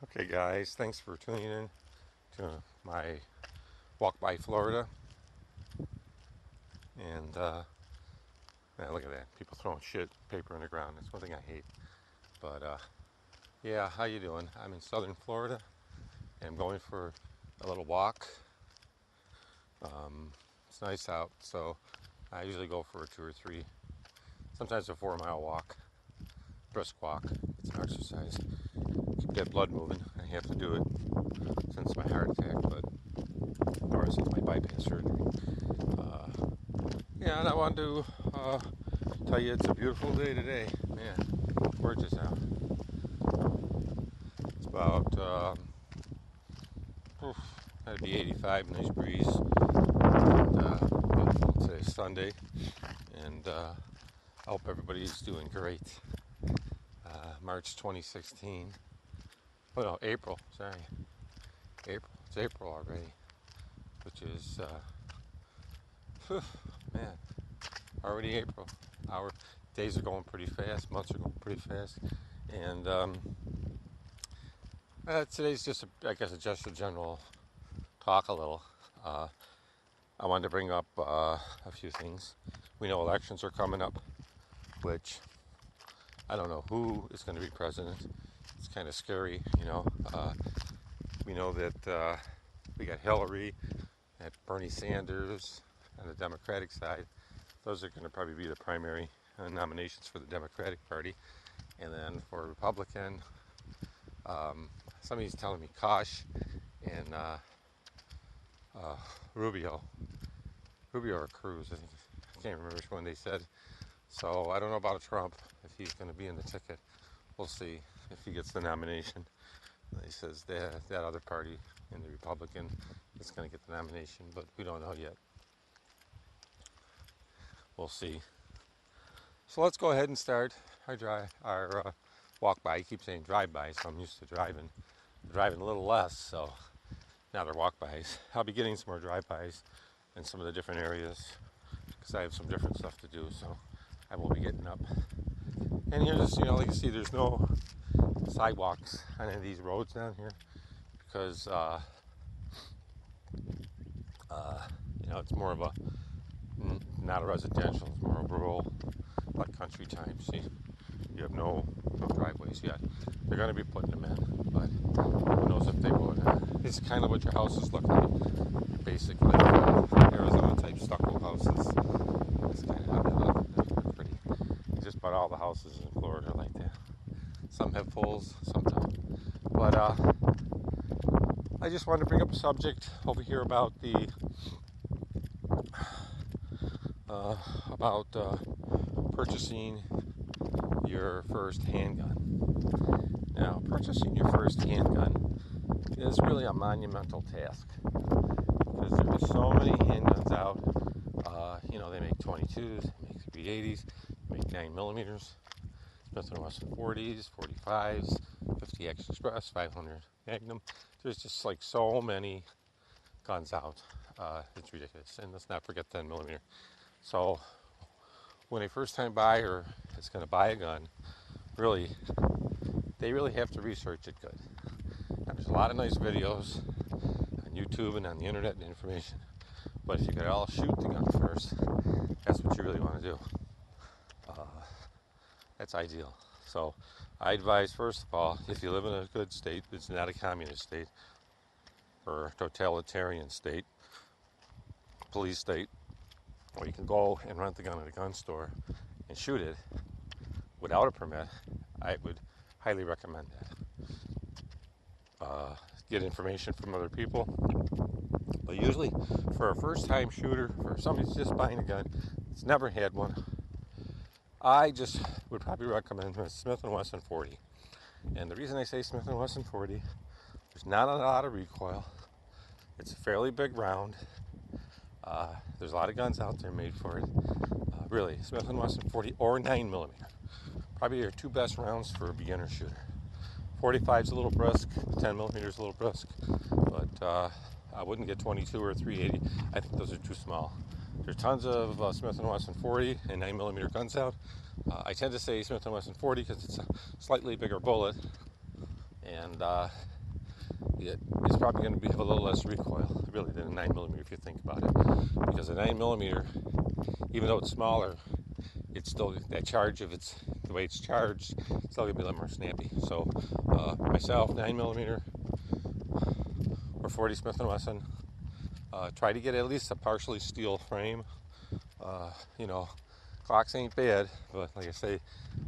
Okay, guys, thanks for tuning in to my walk by Florida. And man, look at that. People throwing shit, paper on the ground. That's one thing I hate. But yeah, how you doing? I'm in southern Florida and I'm going for a little walk. It's nice out, so I usually go for a 2 or 3, sometimes a 4 mile walk, brisk walk. It's an exercise. Keep that blood moving. I have to do it since my heart attack, or since my bypass surgery. Yeah, and I wanted to tell you it's a beautiful day today. Man, gorgeous out. It's about, that'd be 85, nice breeze. And, today's Sunday, and I hope everybody's doing great. March 2016. Oh no, April, sorry. April. It's April already, which is, man, already April. Our days are going pretty fast, months are going pretty fast, and today's just, just a general talk a little. I wanted to bring up a few things. We know elections are coming up, which I don't know who is going to be president. It's kind of scary, you know. We know that we got Hillary and Bernie Sanders on the Democratic side. Those are going to probably be the primary nominations for the Democratic Party. And then for Republican, somebody's telling me Koch and Rubio or Cruz. I can't remember which one they said. So I don't know about Trump, if he's going to be in the ticket. We'll see if he gets the nomination. He says that other party in the Republican is going to get the nomination, but we don't know yet. We'll see. So let's go ahead and start our walk by. I keep saying drive by, so I'm used to driving a little less. So now they're walk bys. I'll be getting some more drive bys in some of the different areas because I have some different stuff to do. So I will be getting up. And here's, like you see, there's no sidewalks on any of these roads down here because it's more of a not a residential, it's more a rural, like country type. See, you have no driveways yet. They're going to be putting them in, but who knows if they will or not. It's kind of what your houses look like, basically. Arizona type stucco houses. That's kind of how they look. They're pretty. Just about all the houses in Florida are like that. Some have pools, some don't. But I just wanted to bring up a subject over here about purchasing your first handgun. Now, purchasing your first handgun is really a monumental task because there are so many handguns out. They make 22s, they make 380s, they make 9mm, Smith & Wesson 40s, 45s, 50X Express, 500 Magnum. There's just like so many guns out. It's ridiculous. And let's not forget 10mm. So when a first-time buyer is going to buy a gun, they really have to research it good. Now, there's a lot of nice videos on YouTube and on the internet and information, but if you could all shoot the gun first, that's what you really want to do. That's ideal. So I advise, first of all, if you live in a good state, it's not a communist state or a totalitarian state, police state, or you can go and rent the gun at a gun store and shoot it without a permit, I would highly recommend that. Get information from other people. But usually for a first-time shooter, for somebody who's just buying a gun, that's never had one, I just would probably recommend a Smith & Wesson 40. And the reason I say Smith & Wesson 40, there's not a lot of recoil. It's a fairly big round. There's a lot of guns out there made for it. Really, Smith & Wesson 40 or 9mm. Probably your two best rounds for a beginner shooter. 45's a little brisk, 10mm's a little brisk, but I wouldn't get 22 or 380. I think those are too small. There's tons of Smith & Wesson 40 and 9mm guns out. I tend to say Smith & Wesson 40 because it's a slightly bigger bullet, and it's probably going to have a little less recoil, really, than a 9mm if you think about it. Because a 9mm, even though it's smaller, it's still that charge of the way it's charged, it's still going to be a little more snappy. So myself, 9mm or 40 Smith & Wesson. Try to get at least a partially steel frame. You know, Glocks ain't bad, but like I say,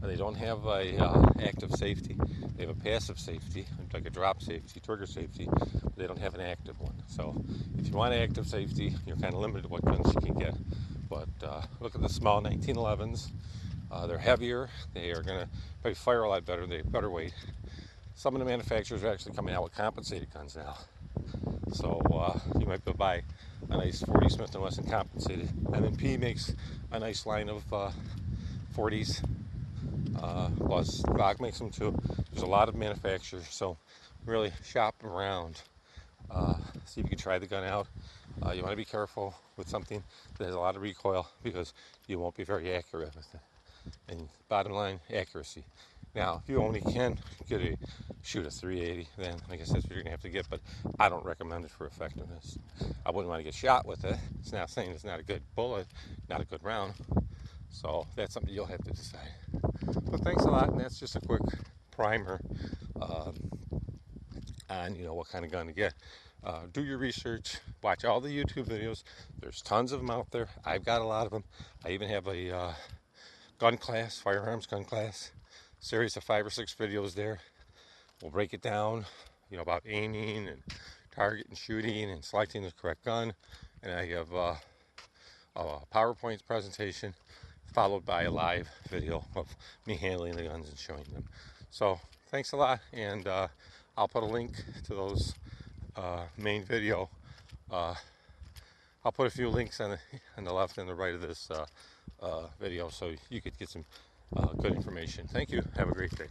they don't have a active safety. They have a passive safety, like a drop safety, trigger safety. But they don't have an active one. So if you want active safety, you're kind of limited to what guns you can get. But look at the small 1911s. They're heavier. They are going to probably fire a lot better. They have better weight. Some of the manufacturers are actually coming out with compensated guns now. So you might be able to buy a nice 40 Smith & Wesson compensated. M&P makes a nice line of 40s. Plus Glock makes them too. There's a lot of manufacturers, so really shop around. See if you can try the gun out. You want to be careful with something that has a lot of recoil because you won't be very accurate with it. And bottom line, accuracy. Now, if you only can shoot a 380, then I guess that's what you're going to have to get, but I don't recommend it for effectiveness. I wouldn't want to get shot with it. It's not saying it's not a good bullet, not a good round. So that's something you'll have to decide. But thanks a lot, and that's just a quick primer on what kind of gun to get. Do your research, watch all the YouTube videos. There's tons of them out there. I've got a lot of them. I even have a gun class, firearms gun class, series of 5 or 6 videos there. We'll break it down, about aiming and target and shooting and selecting the correct gun. And I have a PowerPoint presentation followed by a live video of me handling the guns and showing them. So thanks a lot, and I'll put a link to those main video. I'll put a few links on the left and the right of this video so you could get some good information. Thank you. Have a great day.